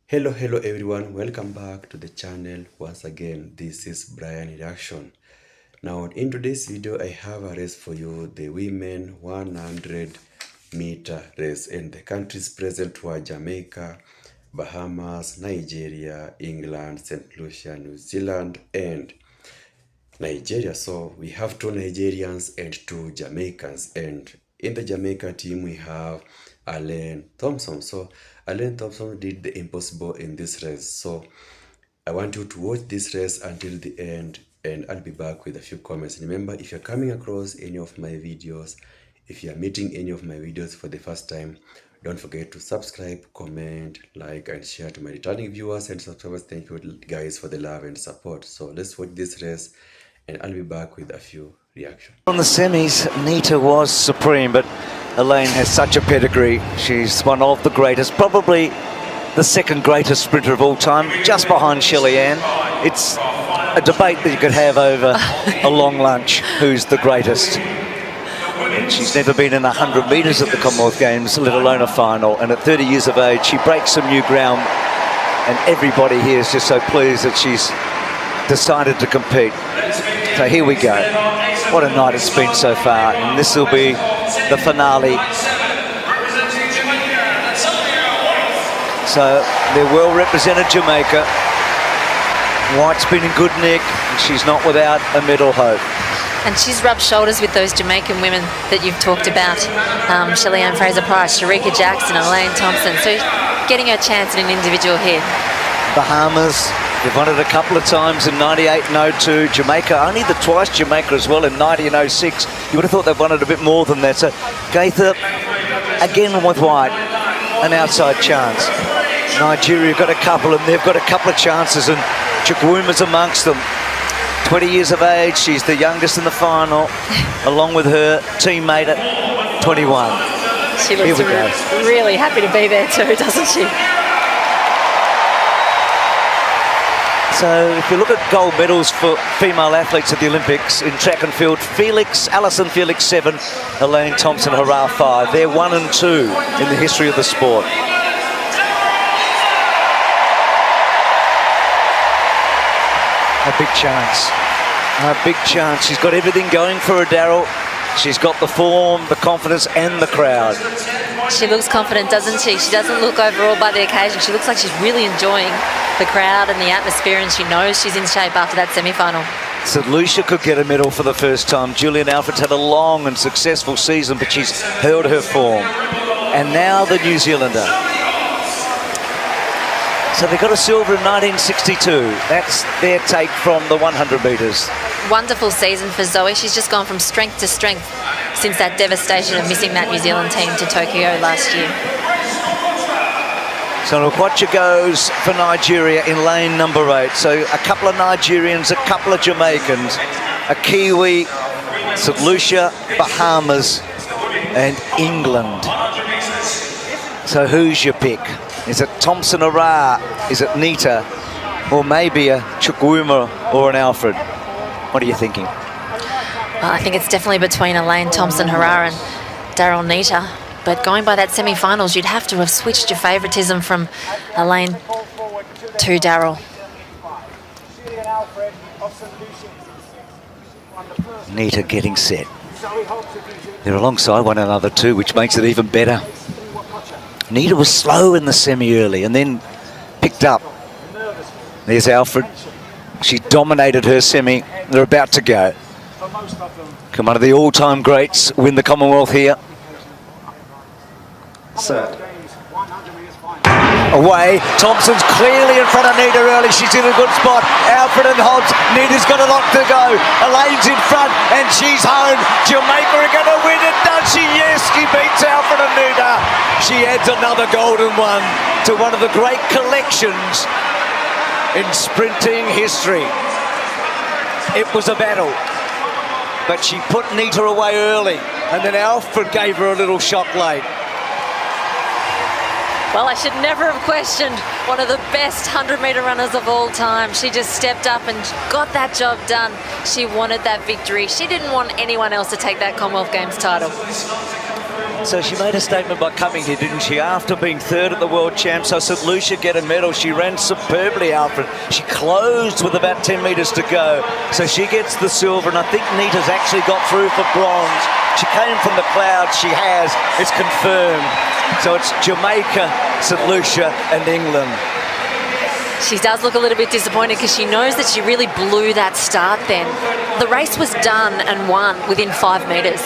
Hello everyone, welcome back to the channel. Once again, this is Brian Reaction. Now in today's video, I have a race for you, the women 100-meter race, and the countries present were Jamaica, Bahamas, Nigeria, England, St. Lucia, New Zealand, and Nigeria. So we have 2 Nigerians and 2 Jamaicans, and in the Jamaica team we have THOMPSON. So THOMPSON did the impossible in this race. So I want you to watch this race until the end, and I'll be back with a few comments. Remember, if you're coming across any of my videos, if you're meeting any of my videos for the first time, don't forget to subscribe, comment, like, and share to my returning viewers and subscribers. Thank you guys for the love and support. So let's watch this race, and I'll be back with a few reactions. On the semis, Nita was supreme, but Elaine has such a pedigree. She's one of the greatest, probably the second greatest sprinter of all time, just behind Shelly-Ann. It's a debate that you could have over a long lunch, who's the greatest. And she's never been in 100 metres at the Commonwealth Games, let alone a final. And at 30 years of age, she breaks some new ground. And everybody here is just so pleased that she's decided to compete. So here we go. What a night it's been so far. And this will be the finale. So they're well represented, Jamaica. White's been in good nick, and she's not without a medal hope. And she's rubbed shoulders with those Jamaican women that you've talked about. Shelly-Ann Fraser-Pryce, Sharika Jackson, Elaine Thompson. So getting her chance in an individual here. Bahamas, they've won it a couple of times in 98 and 02. Jamaica, only the twice Jamaica as well in 90 and 06. You would have thought they've won it a bit more than that. So Gaither, again with White, an outside chance. Nigeria got a couple, and they've got a couple of chances, and Chukwuema's amongst them. 20 years of age, she's the youngest in the final, along with her teammate at 21. She looks really happy to be there too, doesn't she? So if you look at gold medals for female athletes at the Olympics in track and field, Alison Felix 7, Elaine Thompson HERAH 5. They're 1 and 2 in the history of the sport. A big chance. A big chance. She's got everything going for her, Daryl. She's got the form, the confidence, and the crowd. She looks confident, doesn't she? She doesn't look overawed by the occasion. She looks like she's really enjoying the crowd and the atmosphere, and she knows she's in shape after that semi-final. St. Lucia could get a medal for the first time. Julian Alfred's had a long and successful season, but she's held her form. And now the New Zealander. So they got a silver in 1962. That's their take from the 100 metres. Wonderful season for Zoe. She's just gone from strength to strength since that devastation of missing that New Zealand team to Tokyo last year. So Nkwacha goes for Nigeria in lane number 8. So a couple of Nigerians, a couple of Jamaicans, a Kiwi, St. Lucia, Bahamas, and England. So who's your pick? Is it Thompson HERAH? Is it Nita? Or maybe a Chukwuema or an Alfred? What are you thinking? Well, I think it's definitely between Elaine Thompson HERAH and Daryl Nita. But going by that semi-finals, you'd have to have switched your favouritism from Elaine to Daryl. Nita getting set. They're alongside one another too, which makes it even better. Nita was slow in the semi early and then picked up. There's Alfred. She dominated her semi. They're about to go. Come on, the all-time greats win the Commonwealth here. So away. Thompson's clearly in front of Nita early. She's in a good spot. Alfred and Hobbs. Nita's got a lot to go. Elaine's in front and she's home. Jamaica are going to win it, does she? Yes, she beats Alfred and Nita. She adds another golden one to one of the great collections in sprinting history. It was a battle, but she put Nita away early, and then Alfred gave her a little shock late. Well, I should never have questioned one of the best 100-metre runners of all time. She just stepped up and got that job done. She wanted that victory. She didn't want anyone else to take that Commonwealth Games title. So she made a statement by coming here, didn't she? After being third at the World Champs, so St. Lucia get a medal. She ran superbly, Alfred. She closed with about 10 metres to go. So she gets the silver, and I think Nita's actually got through for bronze. She came from the clouds. She has. It's confirmed. So it's Jamaica, St. Lucia, and England. She does look a little bit disappointed because she knows that she really blew that start then. The race was done and won within 5 metres.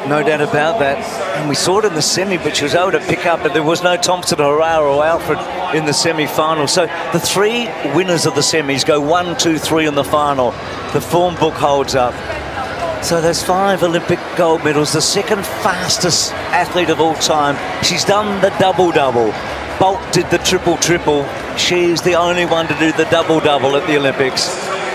No doubt about that. And we saw it in the semi, but she was able to pick up, but there was no Thompson, HERAH or Alfred in the semi-final. So the 3 winners of the semis go 1, 2, 3 in the final. The form book holds up. So there's 5 Olympic gold medals, the second fastest athlete of all time. She's done the double-double. Bolt did the triple-triple. She's the only one to do the double-double at the Olympics.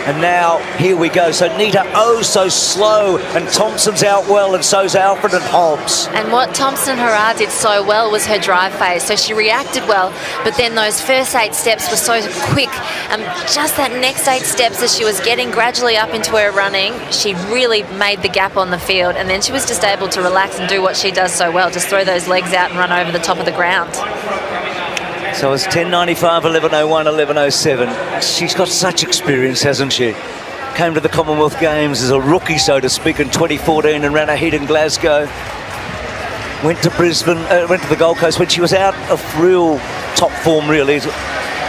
And now, here we go. So Nita, oh, so slow. And Thompson's out well, and so's Alfred and Hobbs. And what THOMPSON-HERAH did so well was her drive phase. So she reacted well, but then those first 8 steps were so quick. And just that next 8 steps as she was getting gradually up into her running, she really made the gap on the field. And then she was just able to relax and do what she does so well, just throw those legs out and run over the top of the ground. So it's 10.95, 11.01, 11.07. She's got such experience, hasn't she? Came to the Commonwealth Games as a rookie, so to speak, in 2014 and ran a heat in Glasgow. Went to Brisbane, went to the Gold Coast when she was out of real top form, really.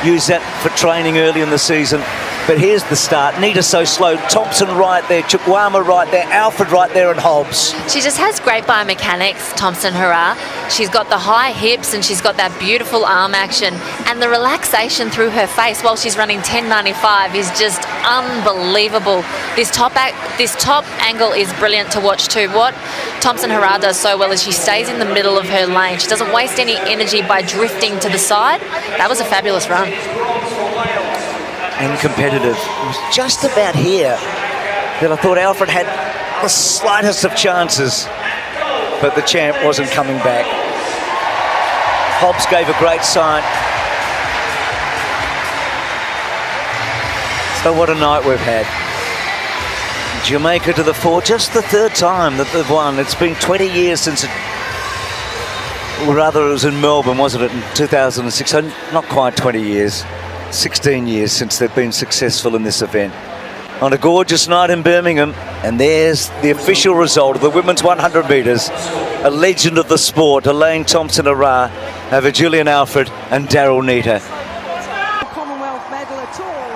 Used that for training early in the season. But here's the start. Nita so slow. Thompson right there, Chukwama right there, Alfred right there, and Hobbs. She just has great biomechanics, THOMPSON-HERAH. She's got the high hips and she's got that beautiful arm action, and the relaxation through her face while she's running 10.95 is just unbelievable. This top angle is brilliant to watch too. What THOMPSON-HERAH does so well is she stays in the middle of her lane. She doesn't waste any energy by drifting to the side. That was a fabulous run. And competitive. It was just about here that I thought Alfred had the slightest of chances, but the champ wasn't coming back. Hobbs gave a great sign. So what a night we've had. Jamaica to the fore, just the 3rd time that they've won. It's been 20 years since it, or rather it was in Melbourne, wasn't it, in 2006, so not quite 20 years. 16 years since they've been successful in this event. On a gorgeous night in Birmingham, and there's the official result of the women's 100 metres. A legend of the sport, Elaine Thompson-HERAH over Julian Alfred and Daryl Nita. Commonwealth medal at all.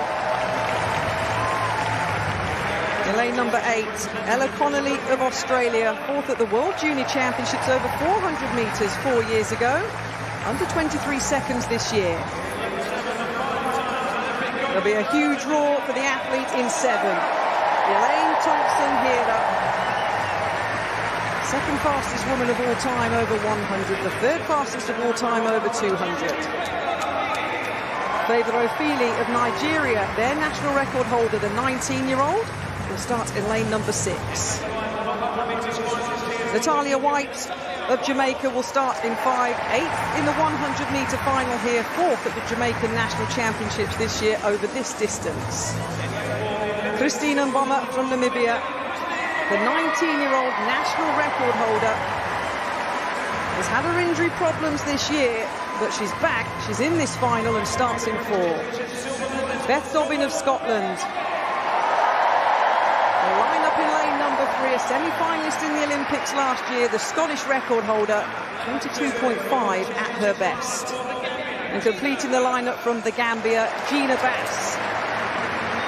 Elaine number 8, Ella Connolly of Australia, 4th at the World Junior Championships over 400 metres 4 years ago. Under 23 seconds this year. There'll be a huge roar for the athlete in 7. Elaine Thompson-HERAH, second fastest woman of all time over 100, the 3rd fastest of all time over 200. Favour Ofili of Nigeria, their national record holder, the 19-year-old, will start in lane number 6. Natalia White of Jamaica will start in 5, 8th in the 100-metre final here, 4th at the Jamaican National Championships this year over this distance. Christine Mboma from Namibia, the 19-year-old national record holder, has had her injury problems this year, but she's back, she's in this final and starts in 4. Beth Dobbin of Scotland. The line-up in lane number 3, a semi-finalist in the Olympics last year, the Scottish record holder, 22.5 at her best. And completing the lineup from the Gambia, Gina Bass,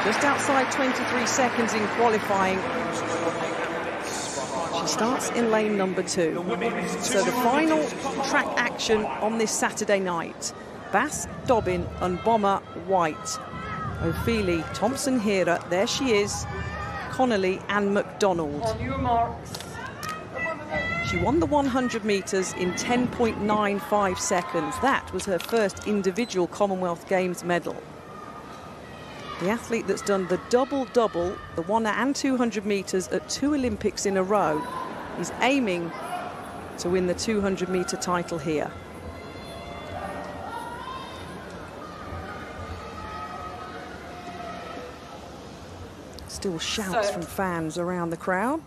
just outside 23 seconds in qualifying. She starts in lane number 2. So the final track action on this Saturday night. Bass, Dobbin, Mboma, White. Ofili, Thompson-HERAH, there she is, Connolly and McDonald. She won the 100 metres in 10.95 seconds. That was her first individual Commonwealth Games medal. The athlete that's done the double-double, the 100 and 200 metres at 2 Olympics in a row, is aiming to win the 200-metre title here. Still shouts from fans around the crowd.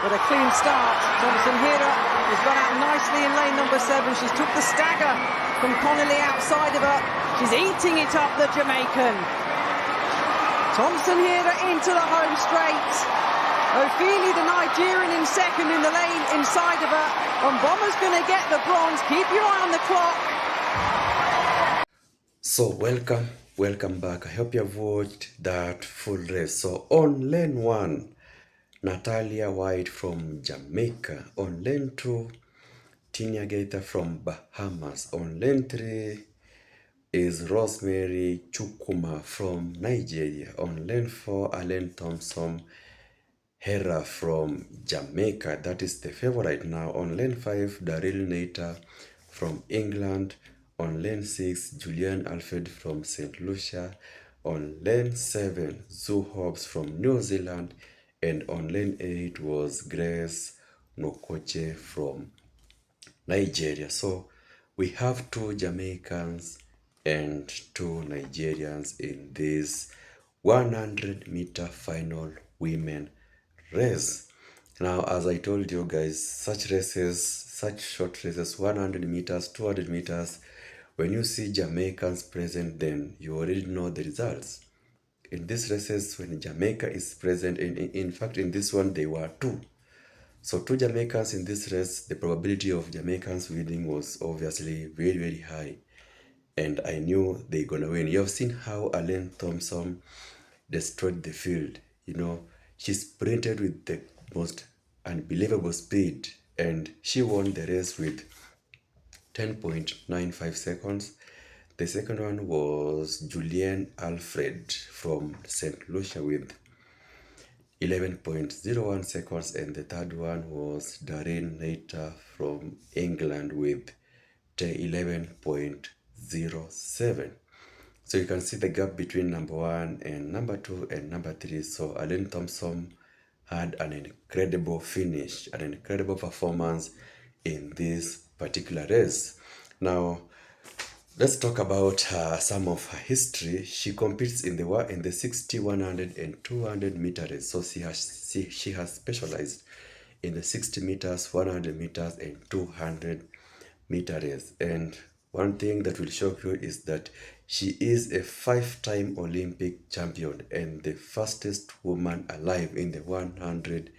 but a clean start. Thompson HERAH has run out nicely in lane number 7. She's took the stagger from Connolly outside of her. She's eating it up, the Jamaican. Thompson HERAH into the home straight. Ofili, the Nigerian, in second in the lane inside of her. And Bomber's going to get the bronze. Keep your eye on the clock. So welcome back. I hope you have watched that full race. So on lane 1, Natalia White from Jamaica. On lane 2, Tinia Gaither from Bahamas. On lane 3 is Rosemary Chukwuma from Nigeria. On lane 4, Alain Thompson HERAH from Jamaica. That is the favorite now. On lane 5, Daryl Nater from England. On lane 6, Julian Alfred from St. Lucia. On lane 7, Zoo Hobbs from New Zealand. And on lane 8 was Grace Nokoche from Nigeria. So we have 2 Jamaicans and 2 Nigerians in this 100-meter final women race. Now, as I told you guys, such races, such short races, 100 meters, 200 meters, when you see Jamaicans present, then you already know the results. In these races, when Jamaica is present, in fact, in this one, there were 2. So 2 Jamaicans in this race, the probability of Jamaicans winning was obviously very, very high. And I knew they're going to win. You have seen how Alain Thompson destroyed the field. You know, she sprinted with the most unbelievable speed. And she won the race with 10.95 seconds. The second one was Julian Alfred from St. Lucia with 11.01 seconds, and the third one was Darren Nater from England with 11.07. So you can see the gap between number 1 and number 2 and number 3. So Alain Thompson had an incredible finish, an incredible performance in this particular race. Now, let's talk about some of her history. She competes in the 60, 100, and 200 meter race. So she has specialized in the 60 meters, 100 meters, and 200 meter race. And one thing that will shock you is that she is a 5-time Olympic champion and the fastest woman alive in the 100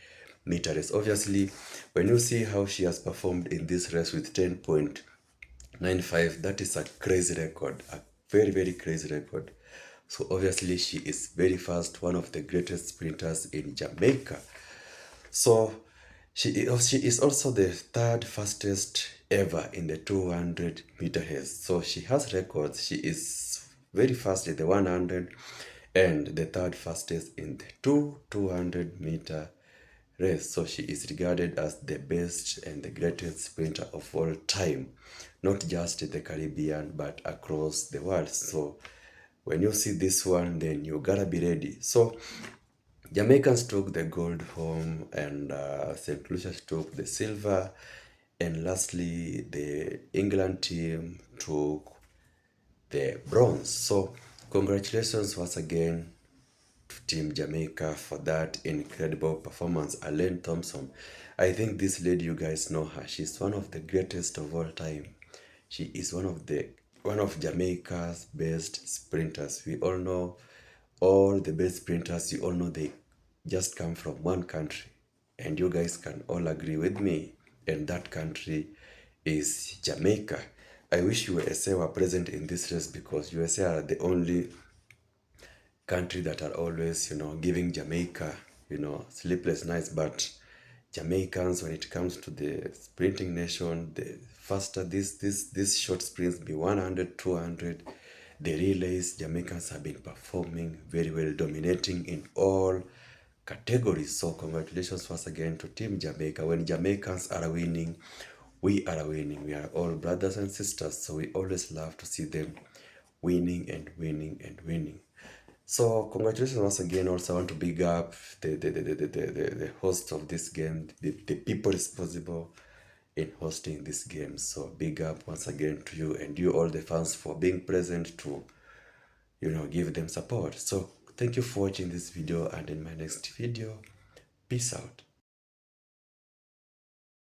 meter race. Obviously, when you see how she has performed in this race with 10.95, that is a crazy record, a very, very crazy record. So obviously she is very fast, one of the greatest sprinters in Jamaica. So she is also the 3rd fastest ever in the 200 meter race. So she has records. She is very fast in the 100 and the 3rd fastest in the 200 meter race. So she is regarded as the best and the greatest sprinter of all time, not just in the Caribbean but across the world. So when you see this one, then you gotta be ready. So Jamaicans took the gold home, and St. Lucia took the silver, and lastly the England team took the bronze. So congratulations once again to Team Jamaica for that incredible performance. Alain Thompson, I think this lady, you guys know her. She's one of the greatest of all time. She is one of Jamaica's best sprinters. We all know all the best sprinters. You all know they just come from one country, and you guys can all agree with me, and that country is Jamaica. I wish USA were present in this race, because USA are the only country that are always, giving Jamaica, sleepless nights. But Jamaicans, when it comes to the sprinting nation, the faster these short sprints, be 100, 200, the relays, Jamaicans have been performing very well, dominating in all categories. So congratulations once again to Team Jamaica. When Jamaicans are winning, we are winning. We are all brothers and sisters, so we always love to see them winning and winning and winning. So congratulations once again. Also, I want to big up the host of this game, the people responsible in hosting this game. So big up once again to you, and you all the fans for being present to, give them support. So thank you for watching this video, and in my next video, peace out.